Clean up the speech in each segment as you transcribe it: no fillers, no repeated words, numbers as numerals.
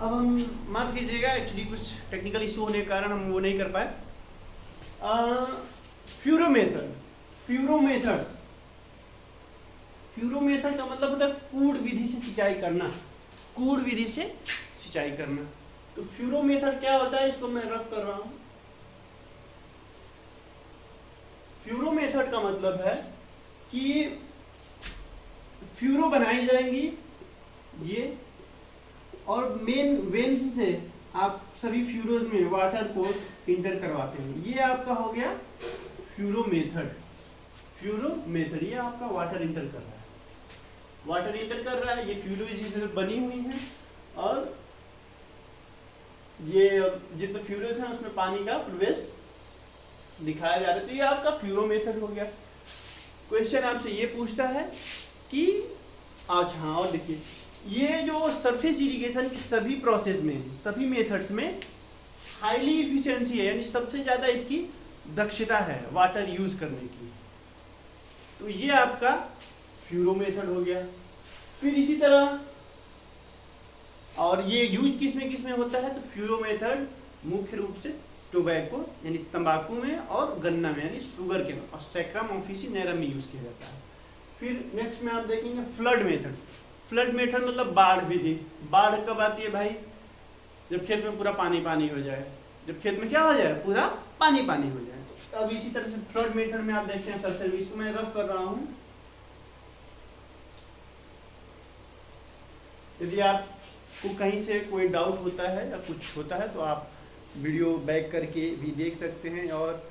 अब हम माफ कीजिएगा, एक्चुअली कुछ टेक्निकल इशू होने के कारण हम वो नहीं कर पाए। Furrow method, furrow method, furrow method का मतलब होता है कूड़ विधि से सिंचाई करना, कूड़ विधि से सिंचाई करना। तो फ्यूरो मेथड क्या होता है, इसको मैं रफ कर रहा हूं। फ्यूरो मेथड का मतलब है कि फ्यूरो बनाई जाएंगी ये, और मेन वेन्स से आप सभी फ्यूरोज में वाटर को इंटर करवाते हैं। ये आपका हो गया फ्यूरो मेथड। फ्यूरो मेथड ये आपका वाटर इंटर कर रहा है, वाटर इंटर कर रहा है। ये फ्यूरो से बनी हुई है और ये जितने फ्यूरोज हैं उसमें पानी का प्रवेश दिखाया जा रहा है। तो ये आपका फ्यूरो मेथड हो गया। क्वेश्चन आपसे ये पूछता है कि अच्छा हाँ, और देखिए ये जो सरफेस इरिगेशन की सभी प्रोसेस में, सभी मेथड्स में हाईली इफिशिएंसी है, यानी सबसे ज्यादा इसकी दक्षता है वाटर यूज करने की। तो ये आपका फ्यूरो मेथड हो गया। फिर इसी तरह, और ये यूज किसमें होता है, तो फ्यूरो मेथड मुख्य रूप से टोबैको यानी तंबाकू में और गन्ना में यानी शुगर के में, और सैक्रम ऑफिसिनेरम में यूज किया जाता है। फिर नेक्स्ट में आप देखेंगे फ्लड मेथड। फ्लड मेथड मतलब बाढ़ विधि। बाढ़ कब आती है भाई, जब खेत में पूरा पानी पानी हो जाए, जब खेत में क्या हो जाए, पूरा पानी पानी हो जाए। अब इसी तरह से फ्लड मेथड में आप देखते हैं सबसे, इसको मैं रफ कर रहा हूं। यदि आपको कहीं से कोई डाउट होता है या कुछ होता है तो आप वीडियो बैक करके भी देख सकते हैं और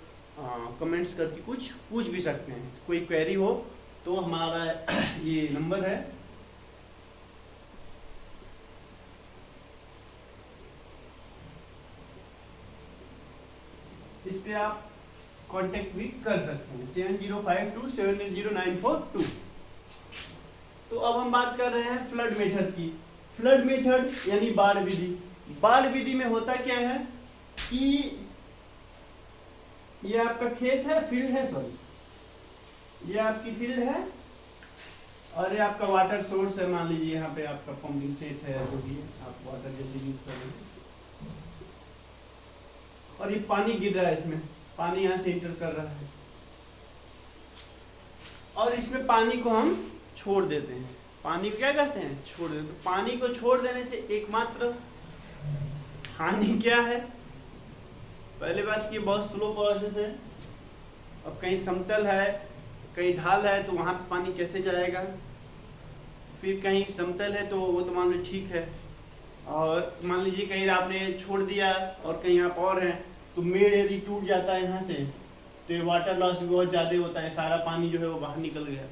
कमेंट्स करके कुछ पूछ भी सकते हैं। कोई क्वेरी हो तो हमारा ये नंबर है, इस पे आप कांटेक्ट भी कर सकते हैं 7052780942। तो अब हम बात कर रहे हैं फ्लड मेथड की। फ्लड मेथड यानी बाढ़ विधि। बाढ़ विधि में होता क्या है कि ये आपका खेत है, फील्ड है, सॉरी ये आपकी फील्ड है और ये आपका वाटर सोर्स है। मान लीजिए यहाँ पे आपका पंपिंग सेट है, जो भी है आप वाटर जैसे यूज कर रहे हैं, और ये पानी गिर रहा है, इसमें पानी यहाँ से इंटर कर रहा है और इसमें पानी को हम छोड़ देते हैं। पानी को क्या करते हैं, छोड़ देते हैं। तो पानी को छोड़ देने से एकमात्र हानि क्या है, पहले बात की बहुत स्लो प्रोसेस है। अब कहीं समतल है, कहीं ढाल है, तो वहां पे पानी कैसे जाएगा। फिर कहीं समतल है तो वो तो मान लीजिए ठीक है, और मान लीजिए कहीं आपने छोड़ दिया और कहीं आप और हैं, तो मेड़ यदि टूट जाता है यहाँ से तो ये वाटर लॉस भी बहुत ज़्यादा होता है, सारा पानी जो है वो बाहर निकल गया।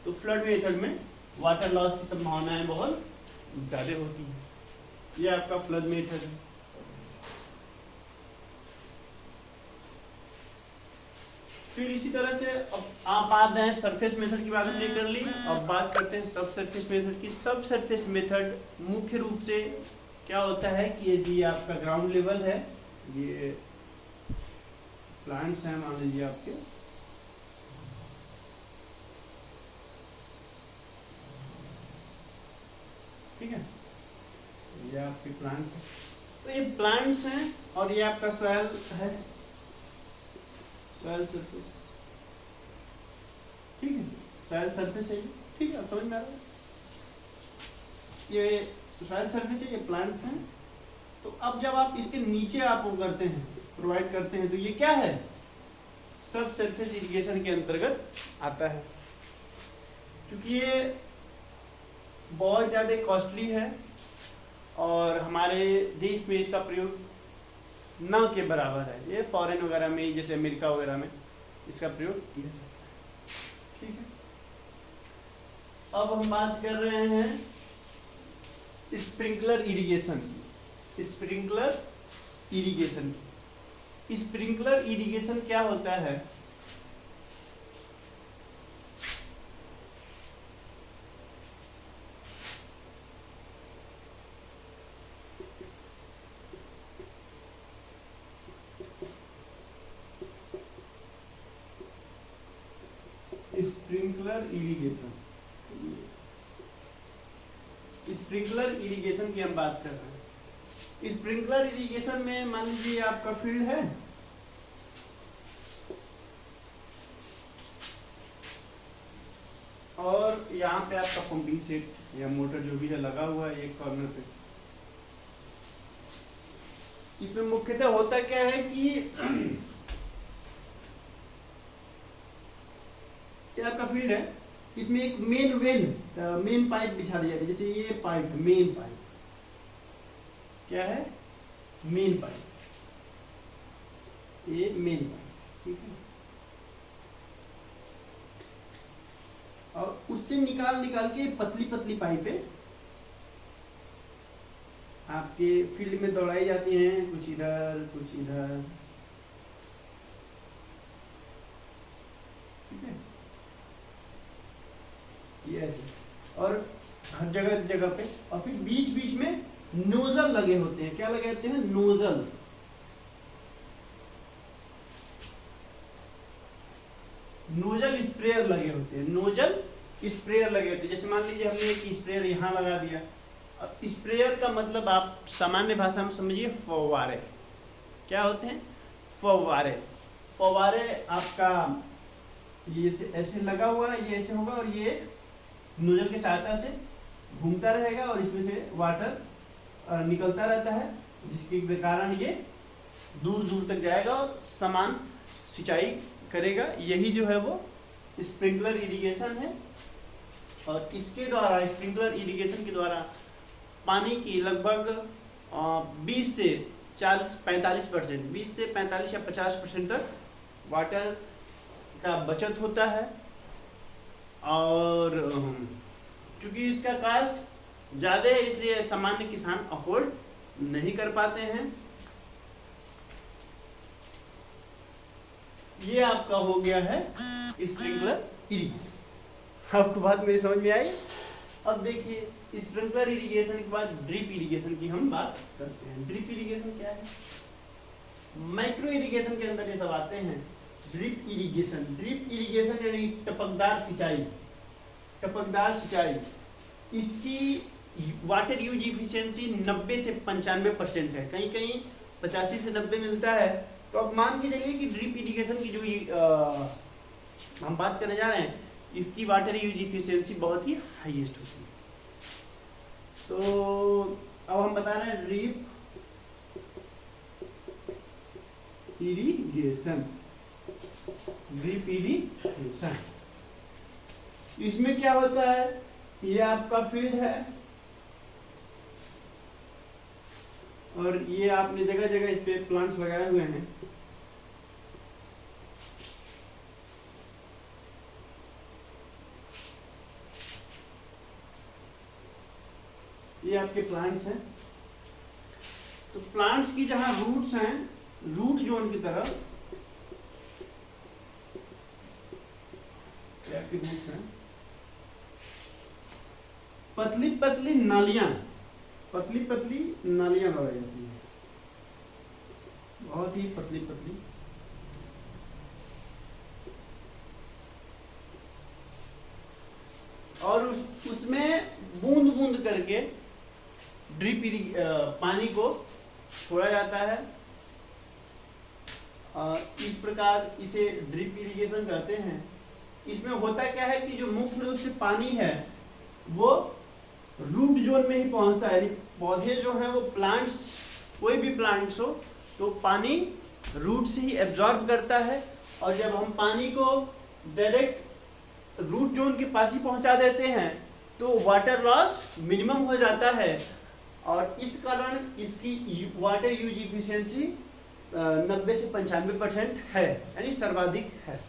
तो फ्लड मेथड में वाटर लॉस की संभावनाएं बहुत ज़्यादा होती हैं। ये आपका फ्लड मेथड है। फिर इसी तरह से अब आप आते हैं सरफेस मेथड की बात हमने कर ली। अब बात करते हैं सब सरफेस मेथड की। सब सरफेस मेथड मुख्य रूप से क्या होता है कि यदि आपका ग्राउंड लेवल है, ये प्लांट्स हैं मान लीजिए आपके, ठीक है, ये आपके प्लांट्स हैं, तो ये प्लांट्स हैं और ये आपका सॉइल है, सॉइल सरफेस, ठीक है, सॉइल सरफेस है ये, ठीक है, समझ में आ रहा है। ये सॉइल सरफेस है, ये प्लांट्स हैं। तो अब जब आप इसके नीचे आप वो करते हैं, प्रोवाइड करते हैं, तो ये क्या है, सब सरफेस इरिगेशन के अंतर्गत आता है। क्योंकि ये बहुत ज़्यादा कॉस्टली है और हमारे देश में इसका प्रयोग न के बराबर है। ये फॉरेन वगैरह में, जैसे अमेरिका वगैरह में इसका प्रयोग किया जाता है, ठीक है। अब हम बात कर रहे हैं स्प्रिंकलर इरिगेशन की। स्प्रिंकलर इरिगेशन की, स्प्रिंकलर इरिगेशन क्या होता है, स्प्रिंकलर इरिगेशन। स्प्रिंकलर इरिगेशन की हम बात कर रहे हैं। स्प्रिंकलर इरिगेशन में मान लीजिए आपका फील्ड है, और यहाँ पे आपका पंपिंग सेट या मोटर जो भी है लगा हुआ है एक कॉर्नर पे। इसमें मुख्यतः होता क्या है कि ये आपका फील्ड है, इसमें एक मेन पाइप बिछा दिया जाता है। जैसे ये पाइप, मेन पाइप क्या है, मेन पाइप, ये मेन पाइप, ठीक है। और उससे निकाल के पतली पतली पाइपें आपके फील्ड में दौड़ाई जाती हैं, कुछ इधर कुछ इधर, ठीक है, ये ऐसे। और हर जगह पे, और फिर बीच बीच में नोजल लगे होते हैं। क्या लगे होते हैं, नोजल। नोजल स्प्रेयर लगे होते हैं, नोजल स्प्रेयर लगे होते हैं। जैसे मान लीजिए हमने एक स्प्रेयर यहाँ लगा दिया। अब स्प्रेयर का मतलब आप सामान्य भाषा में समझिए फव्वारे। क्या होते हैं, फव्वारे। फव्वारे आपका ये ऐसे लगा हुआ है, ये ऐसे होगा, और ये नोजल की सहायता से घूमता रहेगा और इसमें से वाटर निकलता रहता है, जिसके कारण ये दूर दूर तक जाएगा और समान सिंचाई करेगा। यही जो है वो स्प्रिंकलर इरिगेशन है। और इसके द्वारा, स्प्रिंकलर इरिगेशन के द्वारा पानी की लगभग 20 से 40-45%, 20 से 45 या 50% तक वाटर का बचत होता है। और क्योंकि इसका कास्ट ज़्यादा है, इसलिए सामान्य किसान अफोर्ड नहीं कर पाते हैं। ये आपका हो गया है स्प्रिंकलर इरिगेशन। आपको बात मेरी समझ में आई? अब देखिए स्प्रिंकलर इरिगेशन के बाद ड्रिप इरिगेशन की हम बात करते हैं। ड्रिप इरिगेशन क्या है? माइक्रो इरिगेशन के अंदर ये सब आते हैं। ड्रिप इरिगेशन, ड्रिप इरिगेशन यानी टपकदार सिंचाई। टपकदार सिंचाई, इसकी वाटर यूज इफिशिएंसी 90 से 95% है, कहीं कहीं 85 से 90 मिलता है। तो अब मान के चलिए कि ड्रिप इरिगेशन की जो हम बात करने जा रहे हैं, इसकी वाटर यूज इफिशिएंसी बहुत ही हाईएस्ट होती है। तो अब हम बता रहे हैं ड्रिप इरिगेशन। ड्रिप इरिगेशन, इसमें क्या होता है, ये आपका फील्ड है और ये आपने जगह जगह इस पे प्लांट्स लगाए हुए हैं। ये आपके प्लांट्स हैं। तो प्लांट्स की जहां रूट्स हैं, रूट जोन की तरफ आपके रूट्स हैं, पतली पतली नालियां लगाई जाती हैं, बहुत ही पतली पतली। और उसमें बूंद बूंद करके ड्रिप पानी को छोड़ा जाता है। इस प्रकार इसे ड्रिप इरिगेशन कहते हैं। इसमें होता क्या है कि जो मुख्य रूप से पानी है वो रूट जोन में ही पहुंचता है, यानी पौधे जो हैं वो प्लांट्स, कोई भी प्लांट्स हो तो पानी रूट से ही एब्जॉर्ब करता है। और जब हम पानी को डायरेक्ट रूट जोन के पास ही पहुंचा देते हैं तो वाटर लॉस मिनिमम हो जाता है, और इस कारण इसकी वाटर यूज इफिशिएंसी 90 से 95% है, यानी सर्वाधिक है।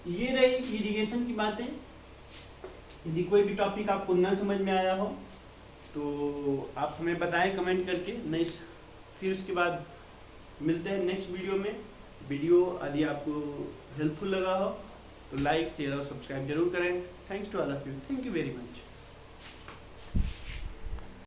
ये रही इरिगेशन की बातें। यदि कोई भी टॉपिक आपको न समझ में आया हो तो आप हमें बताएं कमेंट करके। नहीं, फिर उसके बाद मिलते हैं नेक्स्ट वीडियो में। वीडियो यदि आपको हेल्पफुल लगा हो तो लाइक, शेयर और सब्सक्राइब जरूर करें। Thanks to all of you, thank you very much.